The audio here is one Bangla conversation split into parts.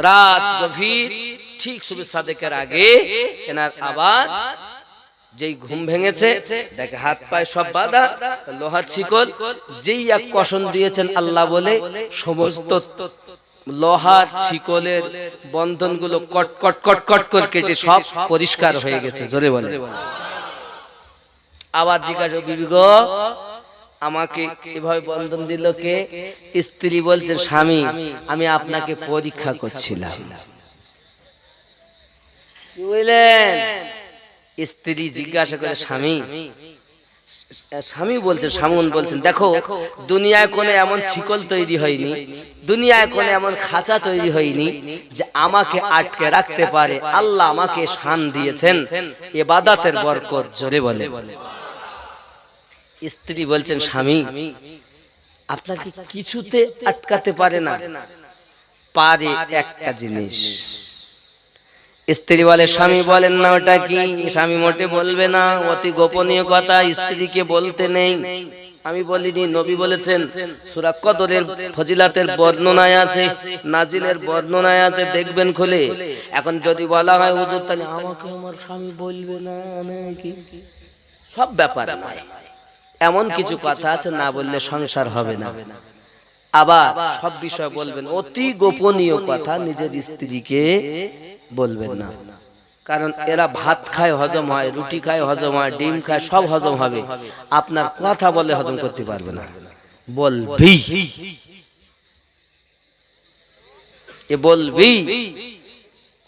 রাত গভীর, ঠিক সুবহ সাদেকের আগে এনার আবার যেই ঘুম ভেঙেছে, দেখে হাত পায়ে সব বাঁধা, লোহার শিকল, যেই এক কষণ দিয়েছেন আল্লাহ বলে সমস্ত লোহার শিকলের বন্ধনগুলো কট কট কট কট করে কেটে সব পরিষ্কার হয়ে গেছে। জোরে বলে। আবার জিজ্ঞাসা, বিবি গো আমাকে এভাবে বন্ধন দিল কে? স্ত্রী বলছে, স্বামী আমি আপনাকে পরীক্ষা করছিলাম। বুঝলেন? স্ত্রী জিজ্ঞাসা করে, স্বামী? স্বামী বলছেন, স্বামী বলছেন, দেখো দুনিয়ায় কোনো এমন শিকল তৈরি হয়নি, দুনিয়ায় কোনো এমন খাঁচা তৈরি হয়নি যে আমাকে আটকে রাখতে পারে। আল্লাহ আমাকে শান দিয়েছেন ইবাদতের বরকত। জোরে বলে। স্ত্রী বলছেন, স্বামী আপনাকে কিছুতে আটকাতে পারে না, পারে একটা জিনিস। স্ত্রী বলে, স্বামী বলেন না ওটা কি? স্বামী মোটে বলবে না, অতি গোপনীয় কথা, স্ত্রীকে বলতে নেই। আমি বলিনি, নবী বলেছেন। সূরা কদরের ফজিলাতের বর্ণনায় আছে, নাজিলের বর্ণনায় আছে, দেখবেন খুলে। এখন যদি বলা হয় হুজুর তাহলে আমাকে আমার স্বামী বলবে না নাকি, সব ব্যাপার নয়, এমন কিছু কথা আছে না বললে সংসার হবে না। আবার সব বিষয় বলবেন, অতি গোপনীয় কথা নিজের স্ত্রীকে বলবেন না, কারণ এরা ভাত খায় হজম হয়, রুটি খায় হজম হয়, ডিম খায়, সব হজম হবে, আপনার কথা বলে হজম করতে পারবে না। বলবি, এ বলবি,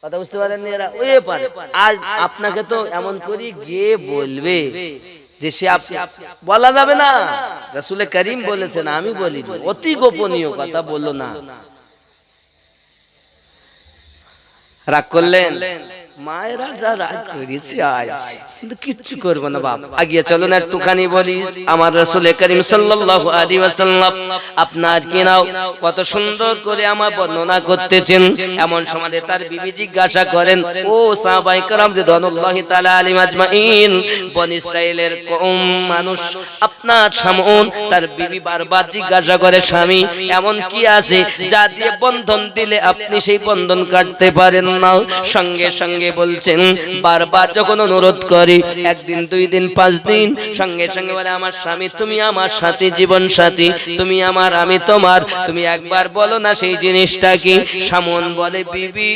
কথা বুঝতে পারেন এরা? ওই পারে। আজ আপনাকে তো এমন করি গিয়ে বলবে যে সে বলা যাবে না। রাসূল করিম বলেছেন, আমি বলিনি, অতি গোপনীয় কথা বললো না। রাগ করলেন? মায়েরা যা রাগ করেছে আজ, কিন্তু কিচ্ছু করবো না বাপ। আগিয়ে চলো না একটুখানি বলি, আমার রাসূল করিম সাল্লাল্লাহু আলাইহি ওয়াসাল্লাম আপনার কি নাও কত সুন্দর করে আমার বর্ণনা করতেছেন। এমন সময় তার বিবি জিজ্ঞাসা করেন, ও সাহাবায়ে কেরাম রিদওয়ানুল্লাহি তাআলা আলাইহিম আজমাইন, বনি ইসরাইলের কওম মানুষ আপনার সামুন। তার বিবি বারবার জিজ্ঞাসা করে, স্বামী এমন কি আছে যা দিয়ে বন্ধন দিলে আপনি সেই বন্ধন কাটতে পারেন না? সঙ্গে সঙ্গে বলছেন, বারবার যখন অনুরোধ করি, একদিন, 2 দিন, 5 দিন, সঙ্গে সঙ্গে বলে, আমার স্বামী তুমি আমার সাথী, জীবন সাথী, তুমি আমার, আমি তোমার, তুমি একবার বলো না সেই জিনিসটা কি? সামন বলে, বিবি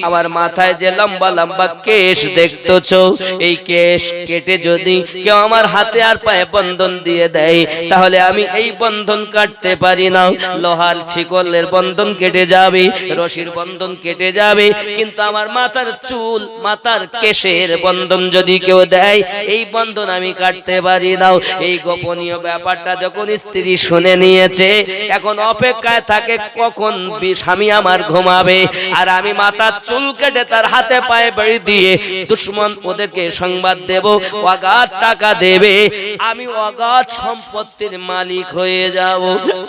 আমার মাথায় যে লম্বা লম্বা কেশ দেখতেছো, এই কেশ কেটে যদি কেউ আমার হাতে আর পায়ে বন্ধন দিয়ে দেয়, তাহলে আমি এই বন্ধন কাটতে পারি না। লোহার শিকলের বন্ধন কেটে যাবে, রশির বন্ধন কেটে যাবে, কিন্তু আমার মাথার চুল, মাথার কেশের বন্ধন যদি কেউ দেয়, এই বন্ধন আমি কাটতে পারি না। এই গোপনীয় ব্যাপারটা যখন স্ত্রী শুনে নিয়েছে, এখন অপেক্ষায় থাকে কখন স্বামী আমার ঘুমাবে, আর আমি মাথার চুল কেটে তার হাতে পায়ে বেড়ি দিয়ে দুশমন ওদেরকে সংবাদ দেব, অগাধ টাকা দেবে, আমি অগাধ সম্পত্তির মালিক হয়ে যাব।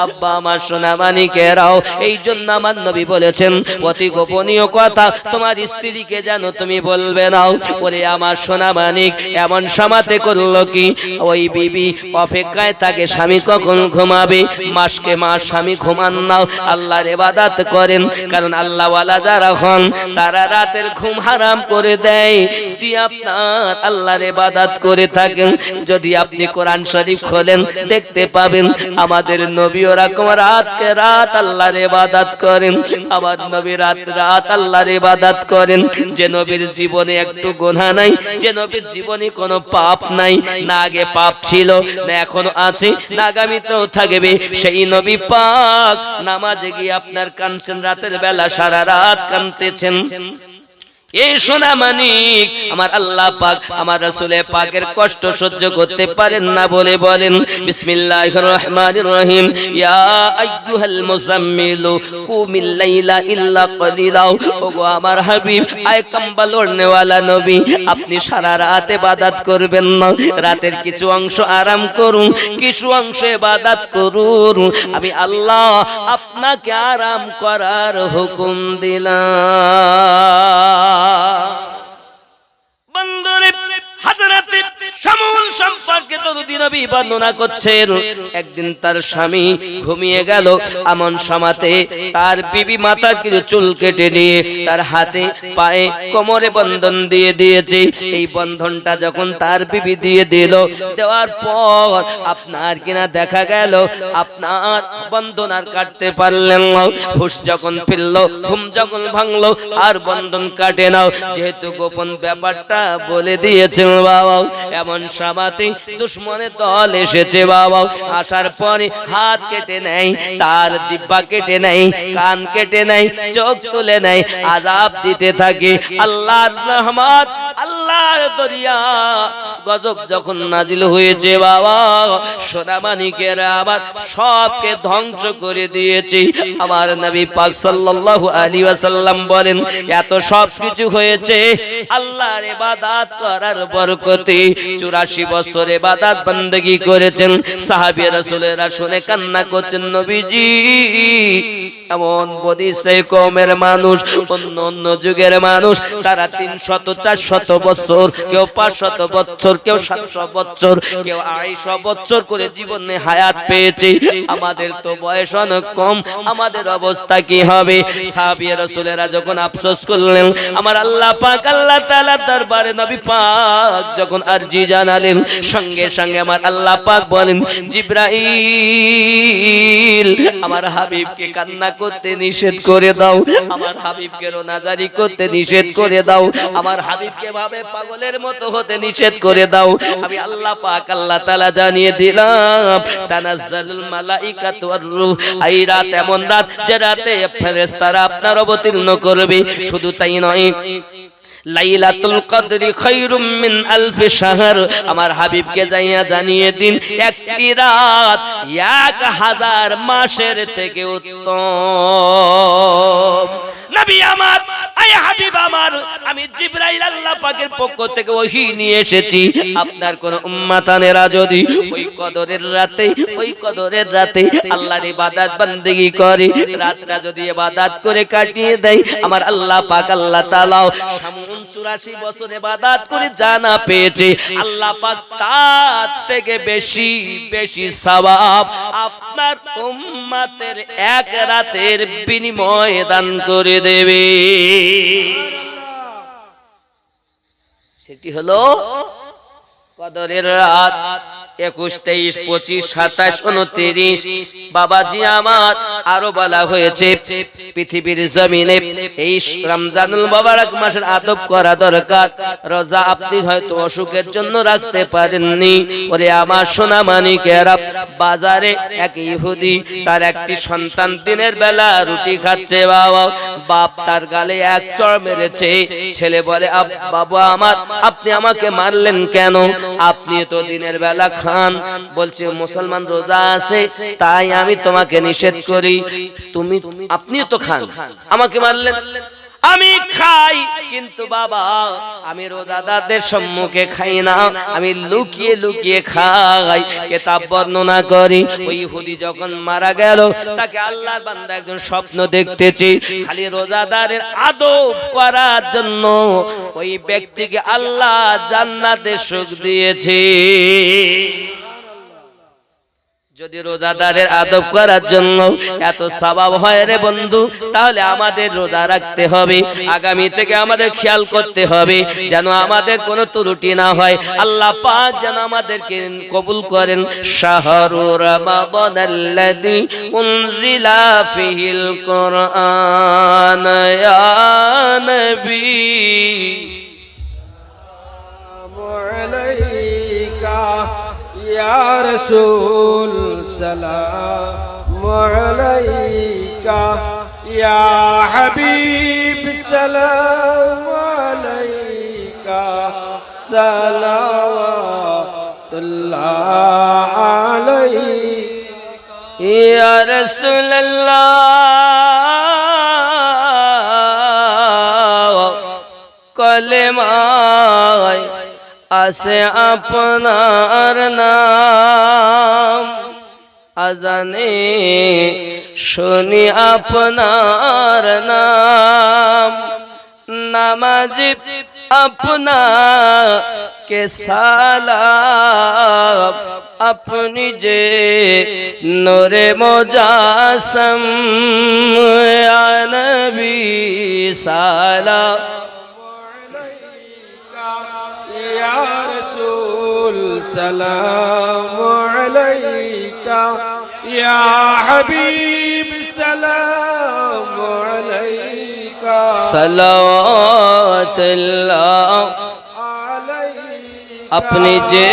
আব্বা আমার সোনা মানিকেরাও, এই জন্য আমার নবী বলেছেন, অতি গোপনীয় কথা তোমার স্ত্রীকে জানো তুমি বলবে না। ওরে আমার সোনা মানিক, এমন সমাতে করলো কি, ওই বিবি অপেক্ষায় থাকে স্বামী কখন ঘুমাবে, মাসকে মাস স্বামী ঘুমান নাও, আল্লাহর ইবাদত করেন, কারণ আল্লাহ ওয়ালা যারা হন তারা রাতের ঘুম হারাম করে দেয়, দিয়ে আপনার আল্লাহর ইবাদত করে থাকেন। যদি আপনি কোরআন শরীফ খোলেন দেখতে পাবেন আমাদের নবী ওরকম রাতকে রাত আল্লাহর ইবাদত করেন। আমার নবী রাত রাত আল্লাহর ইবাদত করেন। যে নবীর জীবনে একটু গুনাহ নাই, যে নবীর জীবনে কোনো পাপ নাই, না আগে পাপ ছিল, না এখনো আছে, না আগামীতেও থাকবে, সেই নবী পাক নামাজে গিয়ে আপনার কাঁদছেন, রাতের বেলা সারা রাত কাঁদতেছেন। এই সোনা মানিক আমার আল্লাহ পাক আমার রাসূল পাকের কষ্ট সহ্য করতে পারেন না বলে বলেন, বিসমিল্লাহির রহমানির রহিম, ইয়া আইয়ুহাল মুজাম্মিলু কুমিল লাইলা ইল্লা কলিলা। ওগো আমার হাবিব, আয় কম্বল ওড়নেওয়ালা নবী, আপনি সারা রাত ইবাদত করবেন না, রাতের কিছু অংশ আরাম করুন, কিছু অংশ ইবাদত করুন। আমি আল্লাহ আপনাকে আরাম করার হুকুম দিলাম। বন্দরে হযরত শামুল রাসূল সম্পর্কে দরুদি নবী বর্ণনা করছেন, একদিন তার স্বামী ঘুমিয়ে গেল, এমন সময়তে তার বিবি মাথার কিছু চুল কেটে নিয়ে তার হাতে পায়ে কোমরে বন্ধন দিয়ে দিয়েছে। এই বন্ধনটা যখন তার বিবি দিয়ে দিল, দেওয়ার পর আপনার কিনা দেখা গেল আপনার বন্ধন আর কাটতে পারলেন না। হুশ যখন ফিরল, ঘুম যখন ভাঙলো, আর বন্ধন কাটে নাও, যেহেতু গোপন ব্যাপারটা বলে দিয়েছেন বাবা। এমন সময়তে দুশমনের দল এসেছে বাবা, আসার পরে হাত কেটে নেয়, তার জিহ্বা কেটে নেয়, কান কেটে নেয়, চোখ তুলে নেয়, আযাব দিতে থাকে। আল্লাহর রহমত, আল্লাহর দরিয়া গজব যখন নাজিল হয়েছে বাবা, সোনামানিকের আবার সবকে ধ্বংস করে দিয়েছে। আমার নবী পাক সাল্লাল্লাহু আলাইহি ওয়াসাল্লাম বলেন, এত সব কিছু হয়েছে আল্লাহর ইবাদত করার বরকতে। 84 বছর ইবাদত বندگی করেছেন। সাহাবী রাসূলেরা শুনে কান্না করছেন, নবীজি এমন বদিসে কওমের মানুষ, অন্য অন্য যুগের মানুষ, তারা 300 400 বছর, কেউ 500 বছর, কেউ 700 বছর, কেউ 250 বছর করে জীবনে হায়াত পেয়েছে। আমাদের তো বয়স অনেক কম, আমাদের অবস্থা কি হবে? সাহাবী রাসূলেরা যখন আফসোস করলেন, আমার আল্লাহ পাক আল্লাহ তাআলার দরবারে নবী পাক যখন আরজি জানালেন, সঙ্গে সঙ্গে আমার আল্লাহ পাক বলেন, জিবরাইল আমার হাবিবকে কান্না করতে নিষেধ করে দাও, আমার হাবিবকে রোনাজারি করতে নিষেধ করে দাও, আমার হাবিবকে ভাবে পাগলের মতো হতে নিষেধ করে দাও। আমি আল্লাহ পাক আল্লাহ তাআলা জানিয়ে দিলাম, তানাজ্জালুল মালাইকাতু ওয়ার রূহ, এই রাত এমন রাত যে রাতে ফেরেশতারা আপনার অবতীর্ণ করবে। শুধু তাই নয়, লাইলাতুল কদরি খায়রুম মিন আলফি শাহর, আমার হাবিবকে যাইয়া জানিয়ে দিন, একটি রাত 1000 মাসের থেকে উত্তম। নবী আমার, আয় হাবিব আমার, আমি জিবরাইল আল্লাহ পাকের পক্ষ থেকে ওহী নিয়ে এসেছি। আপনার কোন উম্মতানেরা যদি ওই কদরের রাতে আল্লাহর ইবাদত বندگی করে, রাতটা যদি ইবাদত করে কাটিয়ে দেয়, আমার আল্লাহ পাক আল্লাহ তাআলা 84 বছর ইবাদত করে জানা পেয়েছে, আল্লাহ পাক তার থেকে বেশি বেশি সওয়াব আপনার উম্মতের এক রাতের বিনিময়ে দান করে দেবে। সেটি হলো কদরের রাত। 21, 23, 25, 27, 29। বাবাজি আমার, আরো বলা হয়েছে পৃথিবীর জমিনে এই রমজানুল মুবারক মাসের আদব করা দরকার। রোজা আপনি হয়তো অসুখের জন্য রাখতে পারেননি, ওরে আমার সোনা মানিকেরা, বাজারে এক ইহুদি তার একটি সন্তান দিনের বেলা রুটি খাচ্ছে, বাপ তার গালে এক চড় মেরেছে। ছেলে বলে, বাবা আমার, আপনি আমাকে মারলেন কেন? আপনি তো দিনের বেলা খান। বলছে, মুসলমান রোজা আছে তাই আমি তোমাকে নিষেধ করি, আপনি তো খান, আমাকে মারলেন। আমি খাই, কিন্তু বাবা আমি রোজাদারদের সম্মুখে খাই না, আমি লুকিয়ে লুকিয়ে খাই। কিতাব বর্ণনা করি, ওই ইহুদি যখন মারা গেল, তাকে আল্লাহর বান্দা একজন স্বপ্ন দেখতেছে, খালি রোজাদারের আদব করার জন্য ওই ব্যক্তিকে আল্লাহ জান্নাতে সুখ দিয়েছে। যদি রোজাদারের আদব করার জন্য এত সওয়াব হয় রে বন্ধু, তাহলে আমাদের রোজা রাখতে হবে। আগামী থেকে আমাদের খেয়াল করতে হবে যেন আমাদের কোনো ত্রুটি না হয়। আল্লাহ পাক যেন আমাদেরকে কবুল করেন। শাহরু রমাদানাল্লাযী উনজিলা ফিহিল কুরআন, ইয়া নবী আলাইকা ইয়া রাসূল সালাম আলাইকা, ইয়া হাবিব সালাম আলাইকা, সালাওয়াতুল্লাহ আলাইকা ইয়া রাসূলুল্লাহ। কলেমায় আসে আপনার নাম, আজানে শুনি আপনার নাম, নামাজি अपना के सालाब अपनी जे नूरे मुजासम या नबी सालाम या रसूल सलाम अलैका या हबीब सलाम अलैका सलावतुल्लाह अपनी जे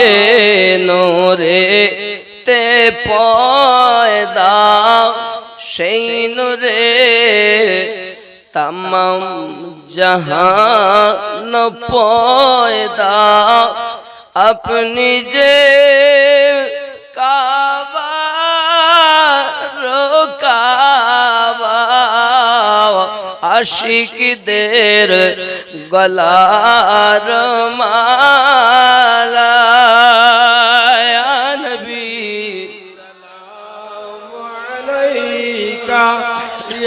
नूरे ते पयदा সেই নূরে तमाम जहान पयदा अपनी जे काबा रोकाबा आशिकদের गलार माला या नबी सलाम अलैका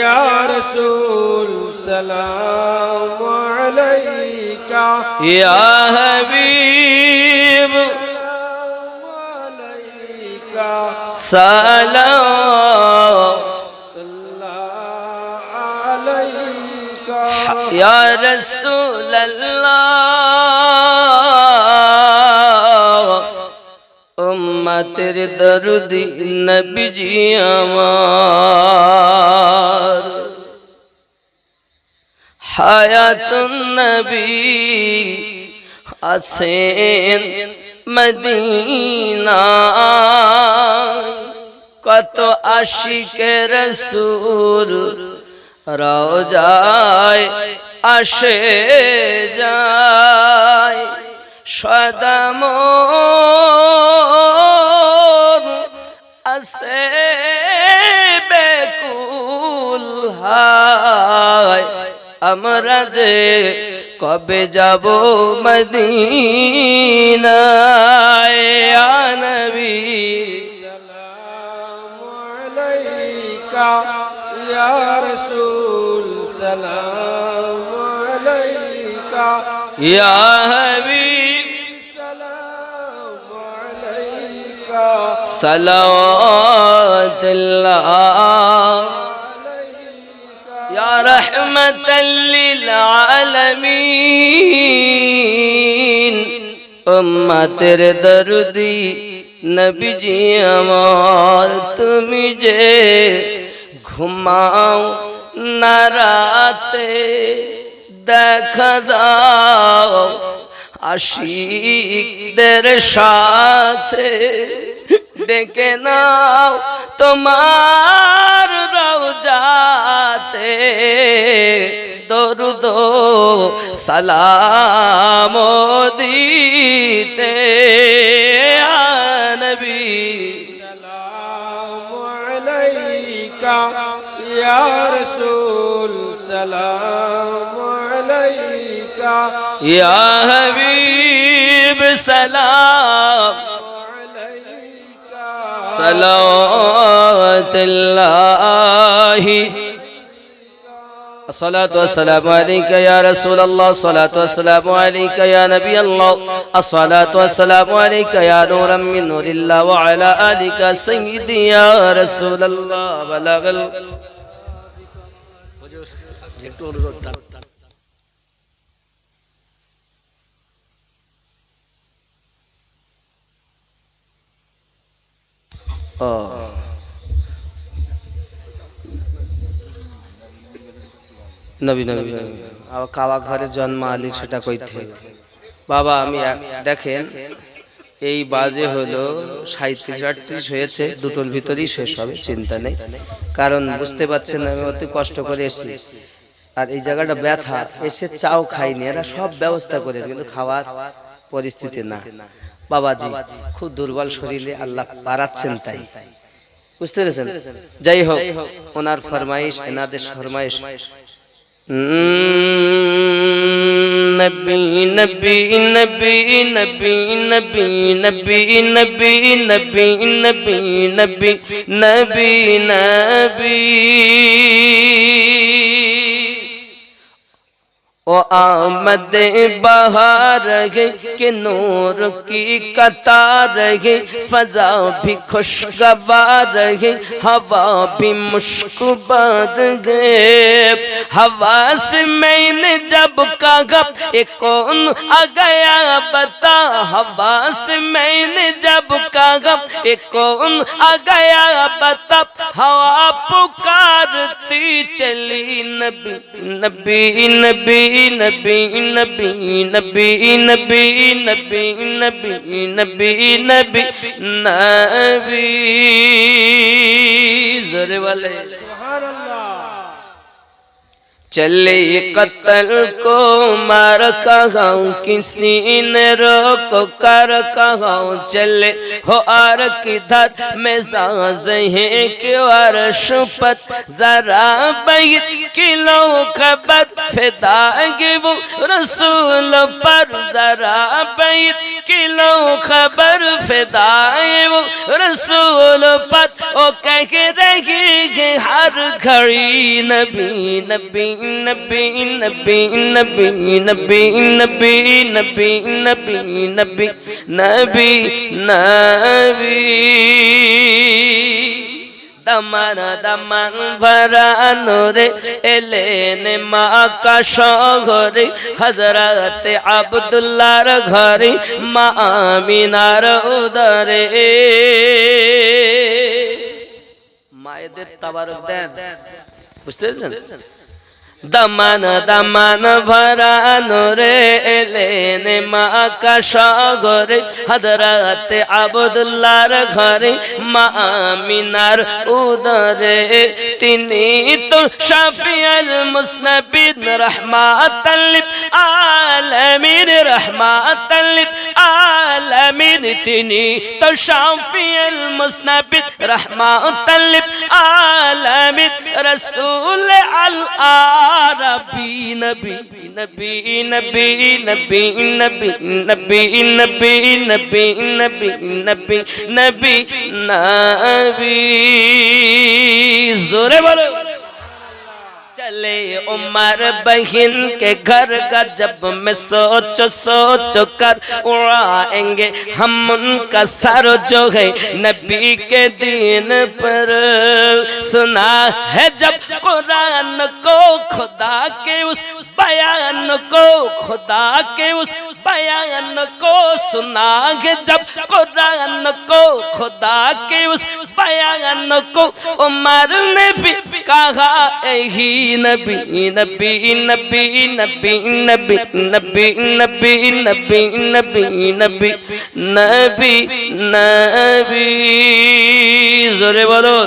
या रसूल सलाम अलैका या हबीब सलाम अलैका सलाम अलैका या रसूल अल्लाह उम्मतेर दर्दी नबी जी আমার হায়াতুন নবী আছেন মদিনা কত আশিকে রাসূল রওজায় আসে যায় সদা মন আছে বেকুল হায় আমরা যে কবে যাব মদিনায় ইয়া নবী सलाम अलैका या रसूल सलाम अलैका ইয়া হাবিব सलाम अलैका सलावतुल्लाह या रहमतल लिल आलमीन उम्मतेर दर्दी नबी जी আমার তুমি যে ঘুমাও না রাতে দেখা দাও আশিকদের সাথে ডেকে নাও তোমার রওজাতে দরুদ সালাম দিতে ইয়া নবী सलाम अलैका या रसूल सलाम अलैका ইয়া হাবিব সালাম अलैका सलावतुल्लाह الصلاة والسلام عليك يا رسول الله الصلاة والسلام عليك يا نبي الله الصلاة والسلام عليك يا نورا من نور الله وعلى آلك سيدي يا رسول الله بلغ নবী নবী কাবা ঘরে জন্ম আলী সেটা কইতে বাবা আমি দেখেন এই বাজে হলো 37-38 হয়েছে দুটোর ভিতরেই শেষ হবে চিন্তা নেই কারণ বুঝতে পারছেন আমি অতি কষ্ট করে এসেছি আর এই জায়গাটা ব্যথা এসে চাও খাইনি এরা সব ব্যবস্থা করেছে কিন্তু খাওয়ার পরিস্থিতি না বাবাজি খুব দুর্বল শরীরে আল্লাহ পারাচ্ছেন তাই বুঝতে পেরেছেন যাই হোক ওনার ফরমাইশ এনাদের ফরমাইশ नबी नबी नबी नबी नबी नबी नबी नबी नबी नबी नबी नबी ओ आमद बहार है कि नूर की कतार है, फजा भी खुशगवार है, हवा भी मुश्कबार है। हवा से मैंने जब कहा ये कौन आ गया बता, हवा से मैंने जब कहा ये कौन आ गया बता, हवा पुकारती चली नबी नबी नबी नबी नबी नबी नबी नबी नबी नबी नबी नबी जोरे वाले सुभान अल्लाह। चले कत्ल को मार कहाँ किसी ने रोक कर कहाँ, चले हो आर किधर में साज है क्यों अर्श पर जरा बैत किलो खबर फिदागे वो रसूल पर, जरा बैत किलो खबर फिदाए वो रसूल पर। ओ कह रही है हर घड़ी नबी नबी नबी नबी नबी नबी नबी नबी नबी नबी नबी नबी दमन दमन भरानो रे एलेने माँ का शोहरे, हजरत अब्दुल्लाह घरे माँ आमिनार उदरे। मायेদের তাবারক দেন, বুঝতে পেরেছেন? दमन दमन भरानो रे एलेने माँ का शोहरे, हजरत अब्दुल्लाह घरे माँ आमिनार उदरे। तिनी तो शफीउल मुज़नबिन रहमतल लिल आलमीन, रहमतल लिल आलमीन। तिनी तो शफीउल मुज़नबिन रहमतल लिल आलमीन, रसूल अल रबी नबी नबी नबी नबी नबी नबी नबी नबी नबी नबी नबी नबी जोरे बोलो। चले उमर बहन के घर का जब मैं सोच सोच कर उड़ाएंगे हम उनका सर जो है नबी के दीन पर। सुना है जब कुरान को खुदा के उस बयान को, खुदा के उस बयान को सुना है जब कुरान को, खुदा के उस बयान को। उमर ने भी कहा यही नबी नबी नबी नबी नबी नबी नबी नबी नबी नबी नबी नबी जोरे बोलो।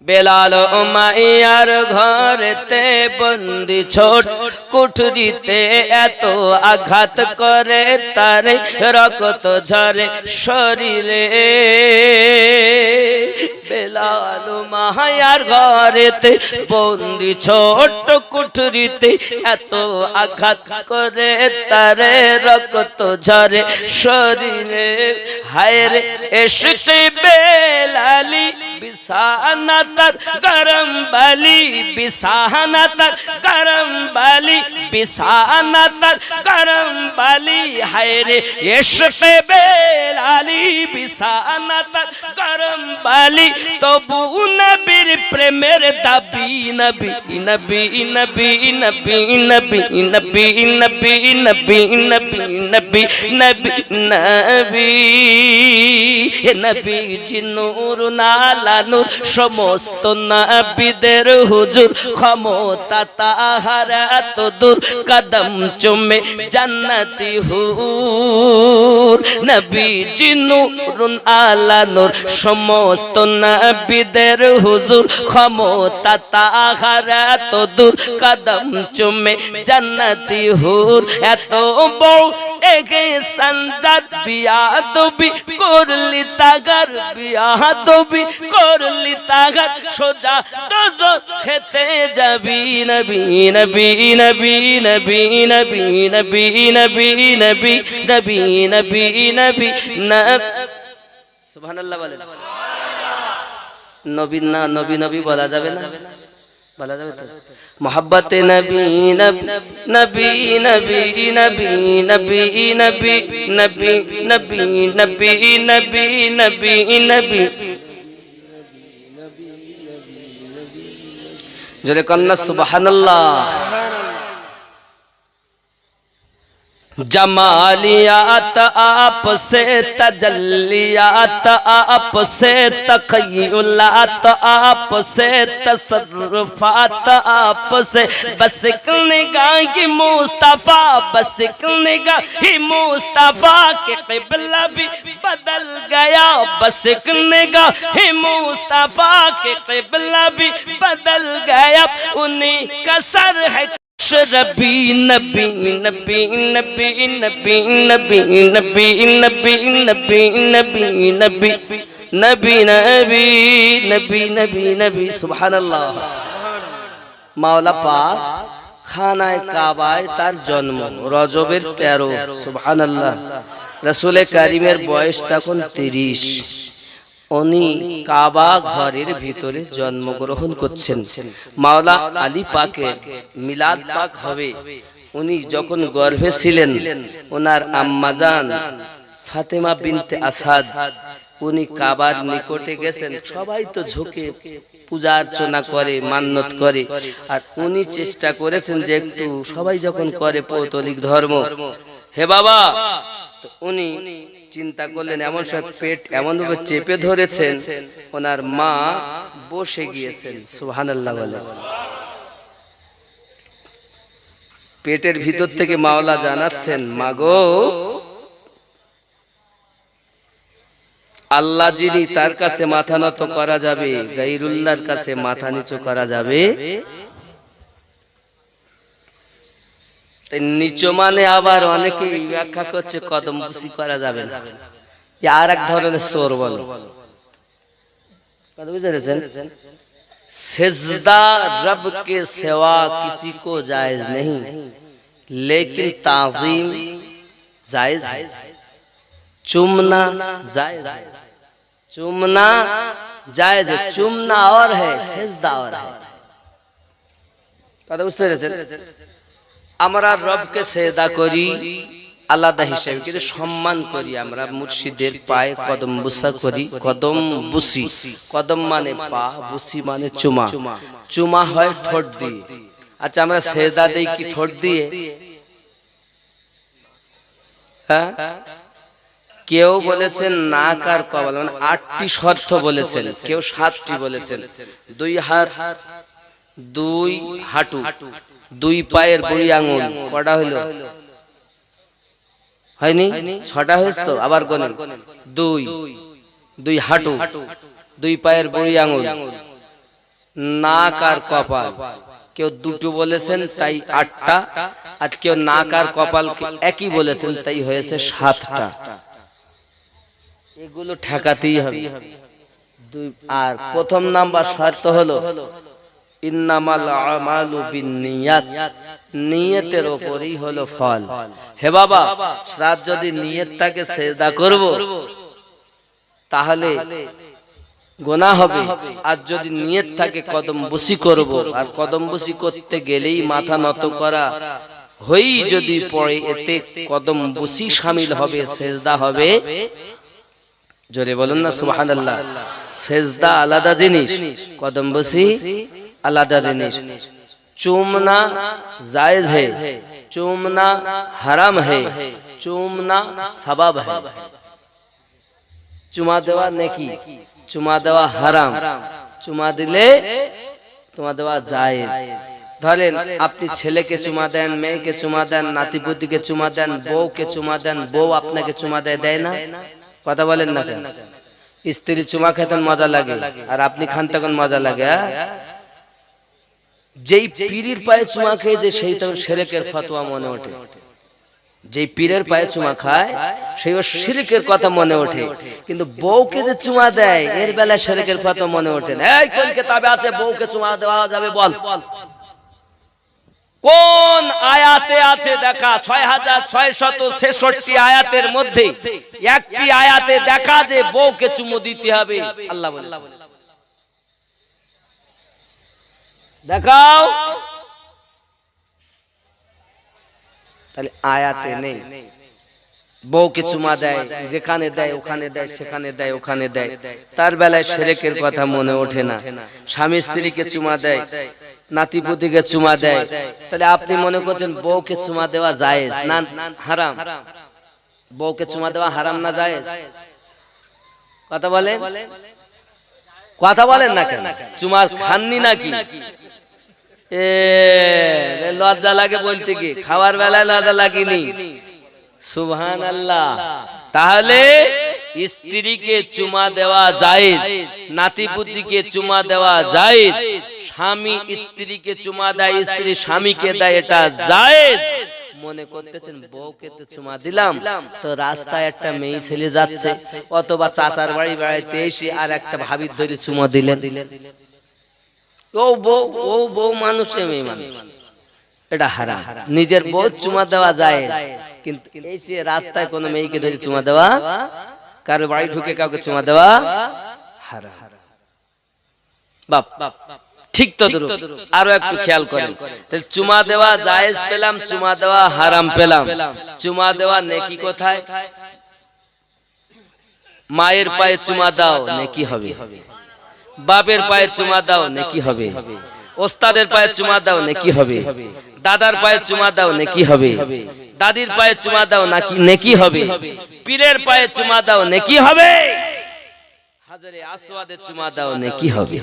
बेलाल उमाइयार घरेते बंदी छोट कुठरीते एत आघात करे तारे रक्त झरे शरीरे। बेलाल उमाइयार घरेते बंदी छोट कुठरीते एत आघात करे तारे रक्त झरे शरीरे। हाय रे इश्क़ बेलाली बिसाना तर गरम बाली, बिसाना तर गरम बाली, बिसाना तर गरम बाली। हाय रे इश्क़ बेलाली बिसाना तर गरम बाली, तबु नबीर प्रेमेर दाबी नबी नबी नबी नबी नबी नबी नबी नबी नबी नबी नबी नबी नबी जिन्नूर नाला नूर সমস্ত নবীদের হুজুর, ক্ষমতা তাহার এত দূর কদম চুমে জান্নাতি হুর। নবীজি নূরুন আলা নূর, সমস্ত নবীদের হুজুর, ক্ষমতা তাহার এত দূর কদম চুমে জান্নাতি হুর। এত বড় এগে সঞ্জাত বিয়া তবি করলি তাগার, বিয়া তবি করলি তাগার, সোজা তো খেতে যাবি নবী নবী নবী নবী নবী নবী নবী নবী নবী নবী নবী নবী। সুবহানাল্লাহ বলেন। নবী না নবী নবী বলা যাবে না, বলা যাবে তো মোহাব্বতে নবী নবী নবী নবী নবী নবী নবী নবী নবী নবী নবী নবী জোরে কন্না সুবহানাল্লাহ। जमालियात आपसे तजल्लियात आपसे तखय्युलात आपसे तसर्रुफात आपसे बस एक निगाह की मुस्तफा बस एक निगाह ही मुस्तफा के क़िबला भी बदल गया बस एक निगाह ही मुस्तफा के क़िबला भी बदल गया उन्हीं का सर है रबी नबी नबी नबी नबी नबी नबी नबी नबी नबी नबी नबी नबी नबी नबी नबी सुबहानाल्लाह। মাওলা পাক খানায় কাবায় তার জন্ম রজবের 13 সুবহানাল্লাহ। রাসূল কারীমের বয়স তখন 30। উনি কাবা ঘরের ভিতরে জন্মগ্রহণ করছেন। মাওলা আলী পাকের মিলাদ পাক হবে। উনি যখন গর্ভে ছিলেন ওনার আম্মাজান ফাতেমা বিনতে আসাদ উনি কাবার নিকটে গেছেন। সবাই তো ঝুঁকে পূজা অর্চনা করে মান্নত করে আর উনি চেষ্টা করেছেন যে একটু সবাই যখন করে পৌতলিক ধর্ম হে বাবা তো উনি চিন্তা করলেন এমন সব পেট এমন ভাবে চেপে ধরেছেন ওনার মা বসে গিয়েছেন সুবহানাল্লাহ বলে। পেটের ভিতর থেকে মাওলা জানাচ্ছেন মাগো আল্লাহ যিনি তার কাছে মাথা নত করা যাবে গায়রুল্লাহর কাছে মাথা নিচু করা যাবে। নিচু মানে আবার অনেকে ব্যাখ্যা করছে কদম বুসি করা যাবে না, আর এক ধরনের চোর বলো কথা বুঝতে পেরেছেন। সেজদা रब के सिवा किसी को जायज नहीं लेकिन ताज़ीम जायज है। चूमना जायज है, चूमना जायज है, चूमना और है सेजदा और है কথা বুঝতে পেরেছেন। আমরা রবকে সেজদা করি আলাদা হিসেবে কিন্তু সম্মান করি আমরা মুর্শিদের পায়ে কদম বুসা করি। কদম বুসি কদম মানে পা বুসি মানে চুমা, চুমা হয় ঠোঁট দিয়ে। আচ্ছা আমরা সেজদা দেই কি ঠোঁট দিয়ে? হ্যাঁ কেউ বলেছেন নাক আর কপাল মানে 8টি শর্ত বলেছেন, কেউ 7টি বলেছেন। 2 হাত 2 হাঁটু 2 পায়ের বুড়ি আঙুল কটা হইল হয়নি 6টা হয়েছে তো আবার গোনেন 2 হাঁটু 2 পায়ের বুড়ি আঙুল নাক আর কপাল কেউ 2টো বলেছেন তাই 8টা আর কেউ নাক আর কপাল একই বলেছেন তাই হয়েছে 7টা। এগুলো ঠেকাতেই হবে। আর প্রথম নাম্বার শর্ত হলো ইন্নামাল আমালু বিন্নিয়াত, নিয়তের উপরই হলো ফল। হে বাবা রাত যদি নিয়ত থাকে সেজদা করব তাহলে গুনাহ হবে, আর যদি নিয়ত থাকে কদম বুসি করব আর কদম বুসি করতে গেলেই মাথা নত করা হই যদি পড়ে এতে কদম বুসি শামিল হবে সেজদা হবে। জোরে বলুন না সুবহানাল্লাহ। সেজদা আলাদা জিনিস, কদম বুসি আলাদা জিনিস। চুমনা জায়েজ है, চুমনা হারাম है, চুমনা সওয়াব है। চুমা দেওয়া নেকি, চুমা দেওয়া হারাম, চুমা দিলে চুমা দেওয়া জায়েজ। ধরেন আপনি ছেলেকে চুমা দেন, মেয়েকে চুমা দেন, নাতিপুতিকে চুমা দেন, বউকে চুমা দেন, বউ আপনাকে চুমা দেয় না? কথা বলেন না কেন? স্ত্রী চুমা খেতেন মজা লাগে আর আপনি খান তখন মজা লাগে। যেই পীরের পায়ে চুমা খেয়ে যে সেই তো শিরকের ফতোয়া মনে ওঠে, যেই পীরের পায়ে চুমা খায় সেই শিরকের কথা মনে ওঠে, কিন্তু বউকে যে চুমা দেয় এর বেলায় শিরকের ফতোয়া মনে ওঠে না। এই কোন কিতাবে আছে বউকে চুমা দেওয়া যাবে বল? কোন আয়াতে আছে দেখা? 6666 আয়াতের মধ্যে একটি আয়াতে দেখা যে বউকে চুমু দিতে হবে। আল্লাহ বলে দেখাও। তাহলে আয়াতে নেই বউকে চুমা দেয়, যেখানে দেয় ওখানে দেয়, সেখানে দেয় ওখানে দেয়। তার বেলায় শিরকের কথা মনে ওঠে না। স্বামী স্ত্রীকে চুমা দেয়, নাতিপুতিকে চুমা দেয়। তাহলে আপনি মনে করছেন বউকে চুমা দেওয়া জায়েজ না হারাম? বউকে চুমা দেওয়া হারাম না জায়েজ? কথা বলেন, কথা বলেন না কেন? চুমা খাননি নাকি? লজ্জা লাগে বলতে, কি খাওয়ার বেলায় লজ্জা লাগেনি? সুবহানাল্লাহ। তাহলে স্ত্রীকে চুমা দেওয়া জায়েজ, নাতিপুতিকে চুমা দেওয়া জায়েজ, স্বামী স্ত্রীকে চুমা দেয়, স্ত্রী স্বামীকে দেয়, এটা জায়েজ। মনে করতেছেন বউকে তো চুমা দিলাম, তো রাস্তায় একটা মেয়ে ছেলে যাচ্ছে অথবা চাচার বাড়ি বেড়াইতে এসে আর একটা ভাবির ধরে চুমা দিলেন, ও বউ মানুষ, মেয়ে মানুষ, এটা হারাম। নিজের বউ চুমা দেওয়া যায়, কিন্তু এই যে রাস্তায় কোনো মেয়েকে ধরে চুমা দেওয়া, কারো বাড়ি ঢুকে কাউকে চুমা দেওয়া হারাম। বাপ ঠিক তো দূর। আরো একটু খেয়াল করেন, তাহলে চুমা দেওয়া জায়েজ পেলাম, চুমা দেওয়া হারাম পেলাম। চুমা দেওয়া নেকি কোথায়? মায়ের পায়ে চুমা দাও নেকি হবে, বাপের পায়ে চুমা দাও নেকি হবে, ওস্তাদের পায়ে চুমা দাও নেকি হবে, দাদার পায়ে চুমা দাও নেকি হবে, দাদির পায়ে চুমা দাও নাকি নেকি হবে, পীরের পায়ে চুমা দাও নেকি হবে, হাজারে আসওয়াদে চুমা দাও নেকি হবে।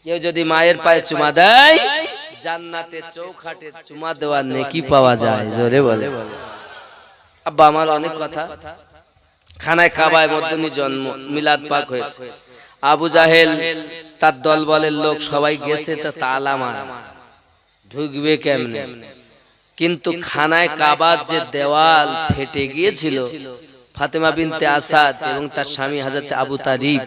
কেউ যদি মায়ের পায়ে চুমা দেয়, জান্নাতে চৌখাটে চুমা দেওয়া নেকি পাওয়া যায়। জোরে বলে। আব্বা আমার অনেক কথা। খানায় কাবায় মধ্যে জন্ম, মিলাদ পাক হয়েছে। আবু জাহেল তার দলবলের লোক সবাই গেছে, তো তালা মারা, ঢুকবে কেমনে? কিন্তু খানায় কাবার যে দেওয়াল ফেটে গিয়েছিল, ফাতেমা বিনতে আসাদ এবং তার স্বামী হযরত আবু তালিব,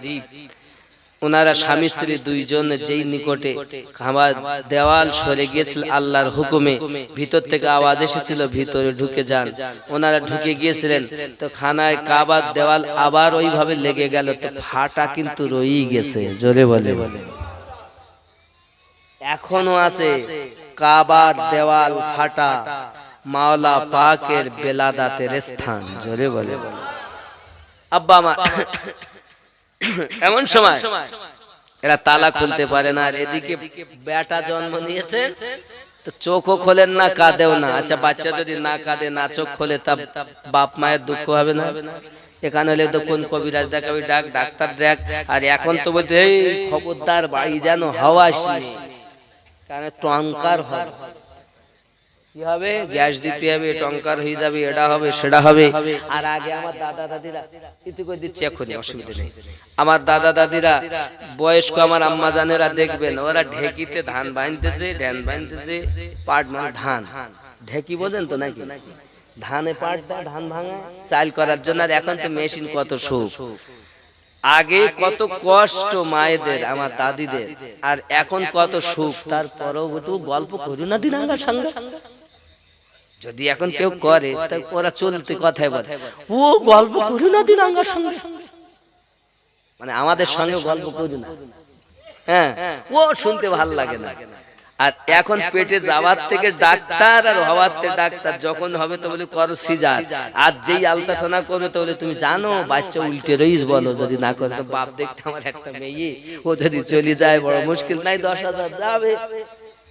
ওনারা স্বামী স্ত্রী দুইজন যেই নিকটে খাবার দেওয়াল সরে গিয়েছিল আল্লাহর হুকুমে, ভিতর থেকে আওয়াজ এসেছিল ভিতরে ঢুকে যান। ওনারা ঢুকে গিয়েছিলেন, তো খানায় কাবার দেওয়াল আবার ওইভাবে লেগে গেল, তো ফাটা কিন্তু রয়েই গেছে। জোরে বলে। এখনো আছে কাবার দেওয়াল ফাটা, মাওলা পাকের বেলাদাতের স্থান। জোরে বলে। আব্বা আমার এমন সময় এরা তালা খুলতে পারে না, আর এদিকে বেটা জন্ম নিয়েছে, তো চোখও খোলেন না, কাঁদেও না। আচ্ছা, বাচ্চা যদি না কাঁদে, না চোখ খোলে, তা বাপ মায়ের দুঃখ হবে না? এখানে হলে তো কোন কবিরাজ দেখাবি ডাক, ডাক্তার ডাক, আর এখন তো বলতে এই খবরদার বাড়ি যেন হাওয়া আসে, কারণ টঙ্কার হবে। কি হবে? গ্যাস দিতে হবে, টঙ্কার হয়ে যাবে, এটা হবে সেটা হবে। আর আগে আমার দাদা দাদিরা ইতি করে দিচ্ছে, এখন অসুবিধা নেই। আমার দাদা দাদিরা বয়স্ক, আমার আম্মা জানেরা দেখবেন, ওরা ঢেকিতে ধান বাঁধতেছে, ধান বাঁধতেছে, পাট মানে ধান, ঢেকি বোঝেন তো নাকি? ধানে পাট দেয়, ধান ভাঙা চাল করার জন্য। আর এখন তো মেশিন, কত সুখ। আগে কত কষ্ট মায়েদের, আমার দাদিদের, আর এখন কত সুখ। তারপরেও তো গল্প করি না দিনাঙ্গার সঙ্গে। যদি এখন কেউ করে, তা ওরা চলতে কথায় বলে, ও গল্প করি না দিনাঙ্গার সঙ্গে, মানে আমাদের সঙ্গে গল্প করি না। হ্যাঁ, ও শুনতে ভালো লাগে না। আর এখন পেটে যাওয়ার থেকে ডাক্তার, আর হওয়ার থেকে ডাক্তার। যখন হবে তো বলে করো সিজার, আর যেই আলট্রাসাউন্ড করবে তো বলে তুমি জানো বাচ্চা উল্টে রইস, বলো যদি না করে। তো বাপ দেখতে আমার একটা মেয়ে, ও যদি চলে যায় বড় মুশকিল, নাই 10,000 যাবে,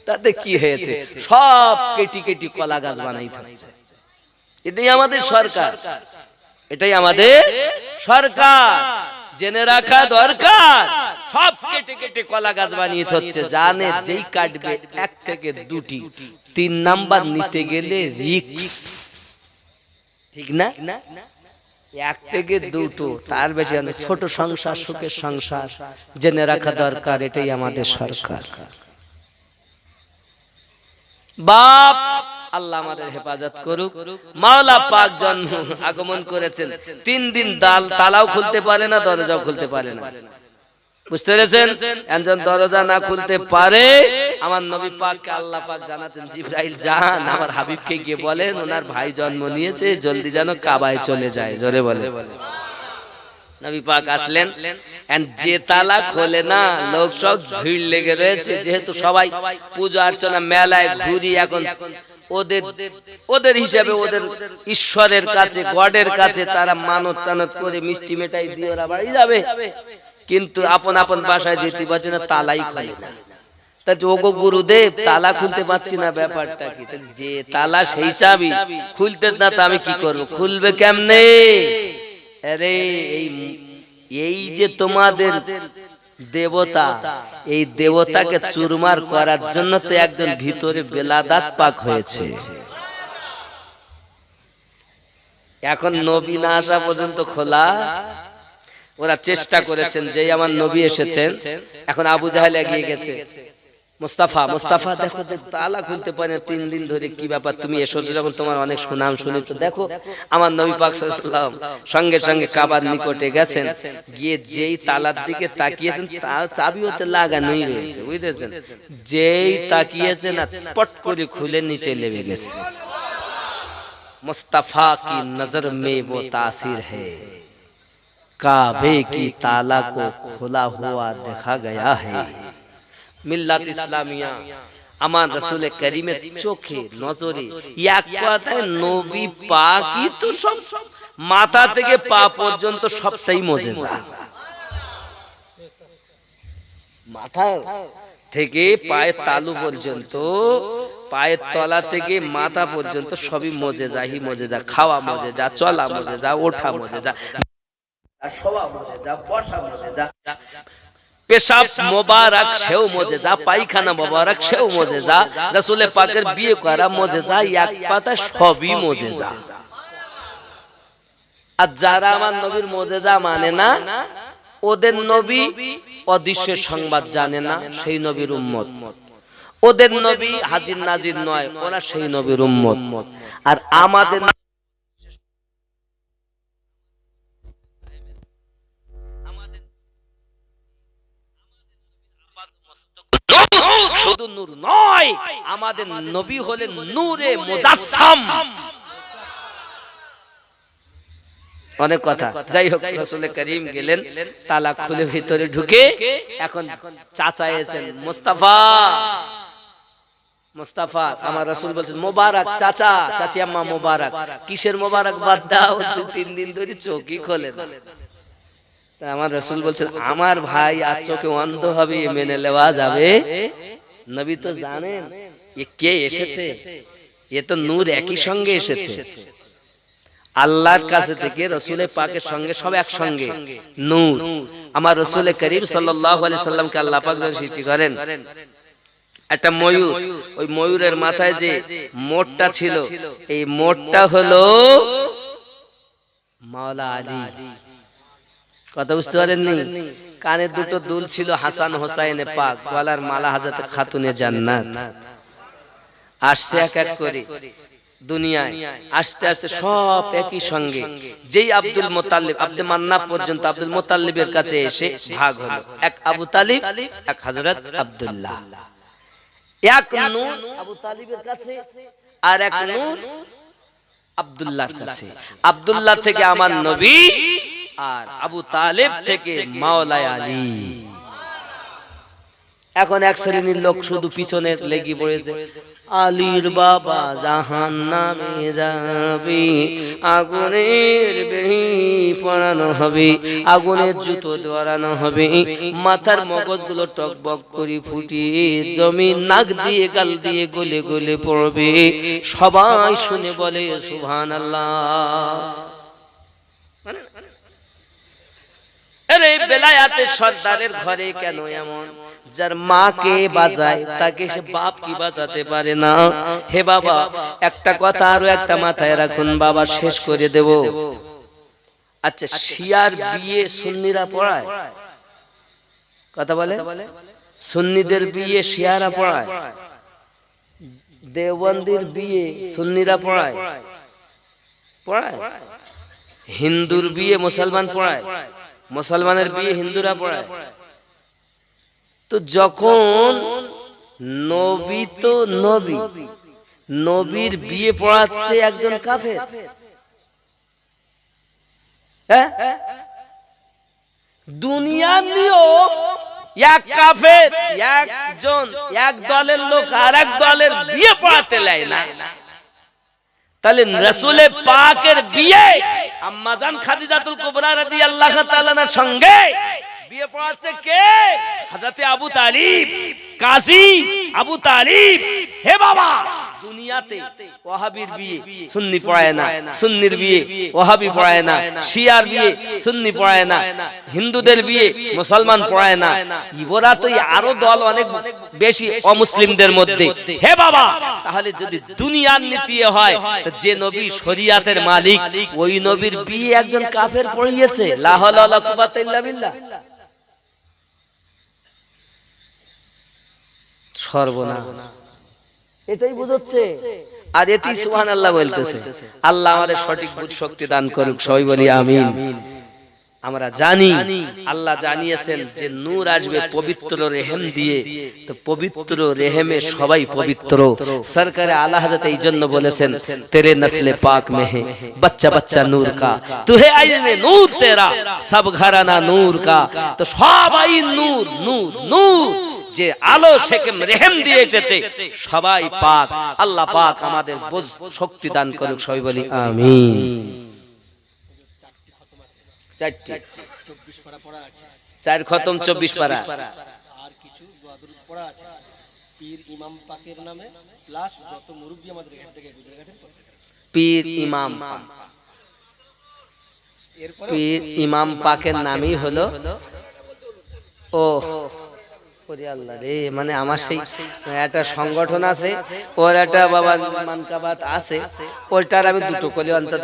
তাতে কি হয়েছে? সব কেটি কেটি কলা গাছ বানাই থাকছে। এটাই আমাদের সরকার, এটাই আমাদের সরকার, জেনে রাখা দরকার। সব কেটে কেটে কলা গাছ বানিয়ে হচ্ছে, জানে যেই কাটবে 1 থেকে 2টি, 3 নাম্বার নিতে গেলে রিস্ক, ঠিক না? 1 থেকে 2টো, তার বেশি ছোট সংসার, সুখের সংসার, জেনে রাখা দরকার। এটাই আমাদের সরকার। বাপ আল্লাহ আমাদের হেফাজত করুক। মাওলা পাক জন্ম আগমন করেছেন, 3 দিন তালাও খুলতে পারে না, দরজাও খুলতে পারে না। বুঝতে পেরেছেন? একজন দরজা না খুলতে পারে, আমার নবী পাককে আল্লাহ পাক জানাতেন, জিবরাইল যান আমার হাবিবকে গিয়ে বলেন ওনার ভাই জন্ম নিয়েছে, জলদি যেন কাবায় চলে যায়। জোরে বলে। নবী পাক আসলেন, এন্ড যে তালা খোলে না লোক সব ভিড় লেগে রয়েছে, যেহেতু সবাই পূজা অর্চনা মেলায় ঘুরি, এখন ওদের ওদের হিসাবে ওদের ঈশ্বরের কাছে গডের কাছে তারা মানত টানত করে মিষ্টি মেটাই দিয়ে ওরা বাড়ি যাবে, কিন্তু আপন আপন বাসায় যেতে পারছে না, তালাই খোলে না। তা ওগো গুরুদেব তালা খুলতে পারছি না, ব্যাপারটা কি? যে তালা সেই চাবি, খুলতে না তো আমি কি করব, খুলবে কেমনে? আরে এই যে তোমাদের দেবতা, এই দেবতাকে চুরমার করার জন্য তো একজন ভিতরে বেলাদাত পাক হয়েছে। এখন নবী না আসা পর্যন্ত খোলা, ওরা চেষ্টা করেছেন, যেই আমার নবী এসেছেন, এখন আবু জাহেল এগিয়ে গেছে, মুস্তাফা মুস্তাফা দেখো তালা খুলতে পারে 3 দিন ধরে, কি ব্যাপার? তুমি এসেছো যখন, তোমার অনেক সুনাম শুনি, তো দেখো। আমার নবী পাক সাল্লাল্লাহু আলাইহি ওয়াসাল্লাম সঙ্গে সঙ্গে কাবার নিকটে গেছেন, গিয়ে যেই তালার দিকে তাকিয়েছেন, তার চাবি ওতে লাগানোই রয়েছে, বুঝতেছেন? যেই তাকিয়েছেন আর পট করে খুলে নিচে লেগে গেছে। मुस्तफा की नजर में वो तासीर है, काबे की ताला को खुला हुआ देखा गया है। मिल्लत इस्लामिया আমার রাসূল করিমের চোখে নজরে এক কথায় নবী পাকই তো সব, মাথা থেকে পা পর্যন্ত সবটাই মুজিজা। মাথা থেকে পায়ের তালু পর্যন্ত, পায়ের তলা থেকে মাথা পর্যন্ত সবই মুজিজাহি মুজিজা। খাওয়া মুজিজা, চলা মুজিজা, ওঠা মুজিজা, শোয়া মুজিজা, বসা মুজিজা, পেশাব মোবারক সেও মুজিজা, পায়খানা মোবারক সেও মুজিজা, রাসূল পাকের বিয়ে করা মুজিজা, এক কথা সবই মুজিজা। আর যারা আমার নবীর মুজিজা মানে না, ওদের নবী অদৃশ্যের সংবাদ জানে না, সেই নবীর উম্মত। ওদের নবী হাজির নাজির নয়, ওরা সেই নবীর উম্মত। আর আমাদের শুধু নূর নয়, আমাদের নবী হলেন নূরে মুজাসসাম। অনেক কথা, যাই হোক, রাসূল করিম গেলেন, তালা খুলে ভিতরে ঢুকে, এখন চাচা এসেছেন, মুস্তাফা মুস্তাফা। আমার রাসূল বলছেন মোবারক চাচা, চাচি আম্মা মোবারক। কিসের মোবারক বাদ দাও, 2-3 দিন ধরে চোখই খোলে না। তা আমার রাসূল বলছেন, আমার ভাই আর চোখে অন্ধ হবে, মেনে নেওয়া যাবে? নবী তো জানেন এ কে এসেছে, এ তো নূর একই সঙ্গে এসেছে, আল্লাহর কাছে থেকে রাসূল পাকের সঙ্গে সব একসঙ্গে নূর। আমার রাসূল করিম সাল্লাল্লাহু আলাইহি সাল্লামকে আল্লাহ পাক যখন সৃষ্টি করেন, একটা ময়ূর, ওই ময়ূরের মাথায় যে মোটটা ছিল, এই মোটটা হলো মাওলা আলী। কথা বুঝতে পারেননি? কানে দুটো দুল ছিল হাসান হোসাইনে পাক, গলার মালা হযরত খাতুনে জান্নাত। আসছে এক এক করে দুনিয়ায়, আস্তে আস্তে সব একই সঙ্গে। যেই আব্দুল মুত্তালিব, আব্দুল মান্নাফ পর্যন্ত আব্দুল মুত্তালিবের কাছে এসে ভাগ হলো, এক আবু তালিব, এক হযরত আব্দুল্লাহ। এক নূর আবু তালিবের কাছে, আর এক নূর আব্দুল্লাহর কাছে। আব্দুল্লাহ থেকে আমার নবী, আর আবু তালিব থেকে মাওলা আলী। এখন এক শ্রেণীর লোক শুধু পিছনে লেগে পড়েছে, আলীর বাবা জাহান্নামে যাবে, আগুনের বেহি পড়ানো হবে, আগুনের জুতো ধরানো হবে, মাথার মগজগুলো টকবক করে ফুটিয়ে জমিন নাক দিয়ে গাল দিয়ে গলে গলে পড়বে। সবাই শুনে বলে সুবহানাল্লাহ। আরে বেলায়াতের সর্দারের ঘরে কেন এমন? যার মাকে বাজায় তাকে সে বাপ কি বাজাতে পারে না? হে বাবা, একটা কথা আরো একটা মাথায় রাখুন বাবা, শেষ করে দেব। আচ্ছা, শিয়ার বিয়ে সুন্নিরা পড়ায়? কথা বলে, সুন্নিদের বিয়ে শিয়ারা পড়ায়? দেওবন্দির বিয়ে সুন্নিরা পড়ায়? পড়ায়। হিন্দুর বিয়ে মুসলমান পড়ায়, মুসলমানের বিয়ে হিন্দুরা পড়ায়। তো যখন নবী, তো নবী, নবীর বিয়ে পড়াচ্ছে একজন কাফের, হ্যাঁ? দুনিয়া নিয়েও এক কাফের একজন এক দলের লোক আর এক দলের বিয়ে পড়াতে দেয় না, তাহলে রাসূলে পাকের বিয়ে আম্মাজান খাদিজাতুল কুবরা রাদিয়াল্লাহু তাআলার সঙ্গে বিয়ে পড়াচ্ছে কে? হযরত আবু তালিব, কাজী আবু তালিব। হে বাবা, দুনিয়াতে ওয়াহাবির বিয়ে সুন্নি পড়ায় না, সুন্নির বিয়ে ওয়াহাবি পড়ায় না, শিয়ার বিয়ে সুন্নি পড়ায় না, হিন্দুদের বিয়ে মুসলমান পড়ায় না, ইবরা তো আরো দল অনেক বেশি অমুসলিমদের মধ্যে। হে বাবা, তাহলে যদি দুনিয়ার নীতি হয়, তো যে নবী শরিয়াতের মালিক ওই নবীর বিয়ে একজন কাফের পড়িয়েছে, লা হাওলা ওয়ালা কুওয়াতা ইল্লা বিল্লাহ। সর্বনাশ, এটাই বুঝাচ্ছে। আর এটি সুবহানাল্লাহ বলতেছে। আল্লাহ আমাদের সঠিক বুঝ শক্তি দান করুক, সবাই বলি আমিন। আমরা জানি আল্লাহ জানিয়েছেন যে নূর আসবে পবিত্র রেহেম দিয়ে, তো পবিত্র রেহেমে সবাই পবিত্র। সরকারে আলা হযরত এই জন্য বলেছেন, তেরে নসলে পাক মে হে বাচ্চা বাচ্চা নূর কা, তুহে আইনে নূর তেরা সব ঘরানা নূর কা। তো সবাই নূর নূর নূর, যে আলো সেকেম রেহেম দিয়ে এসেছে সবাই পাক। আল্লাহ পাক আমাদের বুঝ শক্তি দান করুক, সবাই বলি আমিন। চার খতম 24 পারা আর কিছু দোয়া দরুদ পড়া আছে পীর ইমাম পাকের নামে, প্লাস যত মুরব্বি আমাদের এখান থেকে গুজরে গেছেন পীর ইমাম, পীর ইমাম পাকের নামই হলো ও ওরে আল্লাহ রে, মানে আমার সেই একটা সংগঠন আছে, ওর একটা বাবা মানকাবাত আছে, ওইটার আমি দুটো কলি অন্তত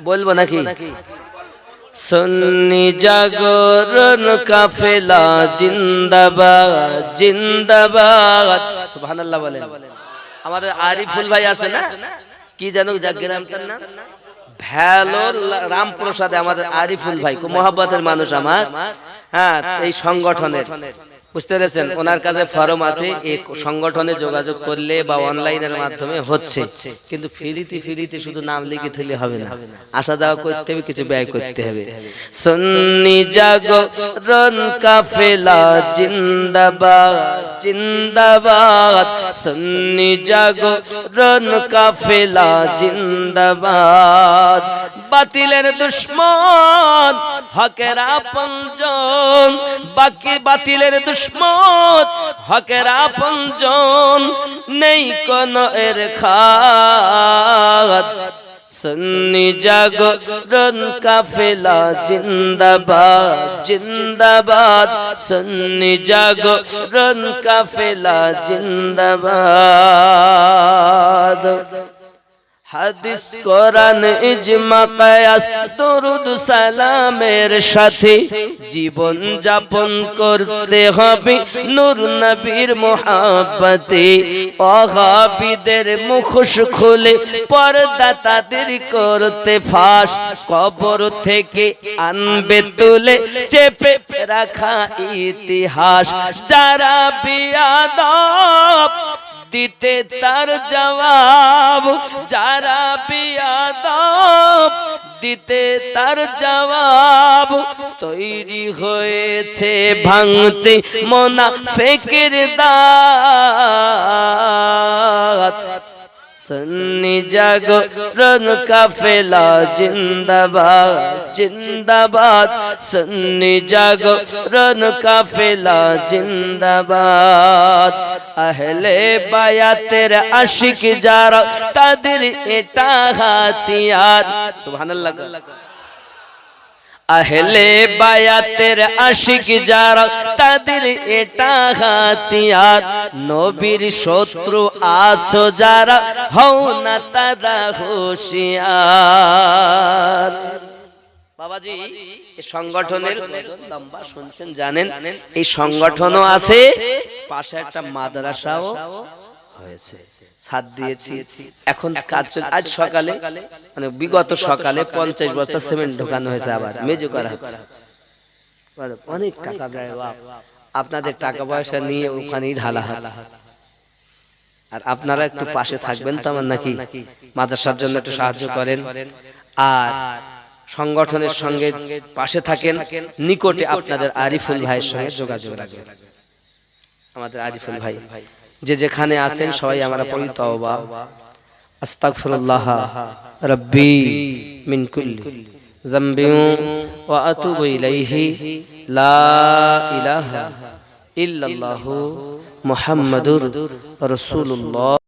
বলবো নাকি? সুন্নি জাগরণ কাফেলা জিন্দাবাদ জিন্দাবাদ, সুবহানাল্লাহ বলেন। আমাদের আরিফুল ভাই আছে না, কি জানো জাগ্রামটার নাম, ভ্যালোর রামপ্রসাদে আমাদের আরিফুল ভাই, খুব মহব্বতের মানুষ আমার। হ্যাঁ, এই সংগঠনের বুঝতে পেরেছেন, ওনার কাছে ফরম আছে, এই সংগঠনে যোগাযোগ করলে বা অনলাইনের মাধ্যমে হচ্ছে, কিন্তু ফ্রিতে শুধু নাম লিখে দিলে হবে না, আসা যাওয়া করতে হবে, কিছু ব্যয় করতে হবে। সুন্নি জাগরণ কাফেলা জিন্দাবাদ জিন্দাবাদ, সুন্নি জাগরণ কাফেলা জিন্দাবাদ। বাতিলের দুশমন হকের আপনজন, বাকি বাতিলের দুশমন হকের আপনজন, নেই কোন এর খাত। সুন্নি জাগরণ কাফেলা জিন্দাবাদ জিন্দাবাদ, সুন্নি জাগরণ কাফেলা জিন্দাবাদ। হাদিস কোরআন ইজমা কিয়াস দরুদ সালামের সাথে জীবন যাপন করতে হবে নূর নবীর মোহাব্বতে। ওয়াহাবীদের মুখোশ খুলে পর্দা তাদের করতে ফাঁস, কবর থেকে আনবে তুলে চেপে রাখা ইতিহাস। যারা বিয়াদব দিতে তার জবাব, যারা বিয়াদব দিতে তার জবাব, তৈরি হয়েছে ভাঙতে মুনাফিকের দাঁত। সুন্নি জাগরণ কাফেলা জিন্দাবাদ জিন্দাবাদ, সুন্নি জাগরণ কাফেলা জিন্দাবাদ। আহলে বায়াতের আশিক যারা তাদের এটা হাতিয়ার, সুবহানাল্লাহ। আহলে বায়াতের আশিক যারা তাদের এটা হাতিয়ার, নবীর শত্রু আছো যারা হও না তারা হুঁশিয়ার। বাবাজি, এই সংগঠনের লম্বা শুনছেন, জানেন এই সংগঠনও আছে, পাশে একটা মাদ্রাসাও হয়েছে, ছাদ দিয়েছি, এখন কাজ চলে। আজ সকালে মানে বিগত সকালে 50 বস্তা সিমেন্ট ঢোকানো হয়েছে, আবার মেজো করা হচ্ছে। অনেক টাকা ব্যয়, আপনাদের টাকা পয়সা নিয়ে ওখানেই ঢালা হচ্ছে। আর আপনারা একটু পাশে থাকবেন তো আমার, নাকি মাদ্রাসার জন্য একটু সাহায্য করেন। আর সংগঠনের সঙ্গে পাশে থাকেন, নিকটে আপনাদের আরিফুল ভাইয়ের সঙ্গে যোগাযোগ রাখবেন। আমাদের আরিফুল ভাই যে যেখানে আছেন সবাই আমরা পড়ি তওবা আস্তাগফিরুল্লাহ রাব্বি মিন কুল্লি যামবি ওয়া আতুবু ইলাইহি লা ইলাহা ইল্লাল্লাহু মুহাম্মাদুর রাসূলুল্লাহ।